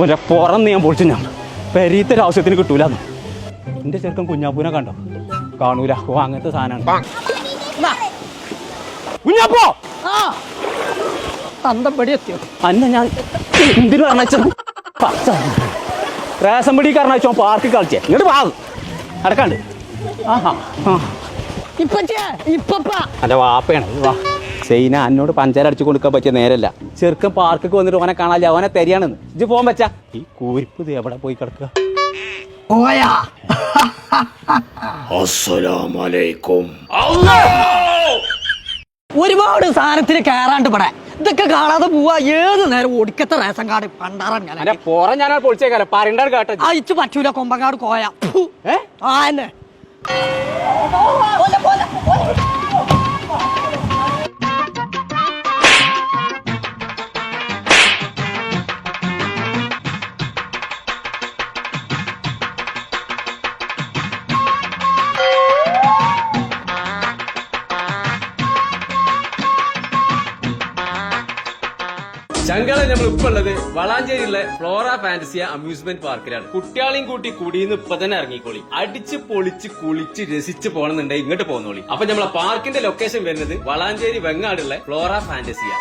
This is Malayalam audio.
പുറന്ന് ഞാൻ പൊളിച്ചു ഞാൻ പെരീത്തൊരു ആവശ്യത്തിന് കിട്ടൂലെന്ന്. എന്റെ ചെറുക്കൻ കുഞ്ഞാപ്പൂനെ കണ്ടോ? കാണൂല. ഓ അങ്ങനത്തെ സാധനമാണ് കുഞ്ഞാപ്പോ. എത്തിയോ അന്ന ഞാൻ എന്തിനു പറഞ്ഞ റേഷൻ പിടി കാരണോ പാർക്കിൽ കളിച്ചേ ഇങ്ങോട്ട് പാകും അടക്കാണ്ട്. ആഹാ അല്ല വാപ്പയാണ് വാ. സെയിന എന്നോട് പഞ്ചാര അടിച്ചു കൊടുക്കാൻ പറ്റിയ നേരല്ല. ചെറുക്കൻ പാർക്കൊക്കെ വന്നിട്ട് ഓനെ കാണാല്ല, ഓനെ തരികയാണെന്ന്. ഇജ്ജ് പോകാൻ പറ്റാ? ഈ കൂരിപ്പ് ഇത് എവിടെ പോയി കിടക്കുക? ഒരുപാട് സാധനത്തിന് കയറാണ്ട് ഇവിടെ ഇതൊക്കെ കാണാതെ പോവാ. ഏത് നേരം ഒടുക്കത്തെ റേഷൻ കാർഡ് പണ്ടാറാൻ ഞാൻ പൊളിച്ചേക്കാലോ പറയണ്ട കേട്ടോ. അയച്ചു പറ്റൂല. കൊമ്പങ്ങാട് കോയ ആ എന്നെ ചങ്കള നമ്മളിപ്പോ ഉള്ളത് വളാഞ്ചേരിയിലെ ഫ്ലോറ ഫാന്റസിയ അമ്യൂസ്മെന്റ് പാർക്കിലാണ്. കുട്ടികളെയും കൂട്ടി കുടിയിന്ന് ഇപ്പൊ തന്നെ ഇറങ്ങിക്കോളി. അടിച്ച് പൊളിച്ച് കുളിച്ച് രസിച്ച് പോകണമെന്നുണ്ടെങ്കിൽ ഇങ്ങോട്ട് പോകുന്നോളി. അപ്പൊ നമ്മളെ പാർക്കിന്റെ ലൊക്കേഷൻ വരുന്നത് വളാഞ്ചേരി വെങ്ങാടുള്ള ഫ്ലോറ ഫാന്റസിയ.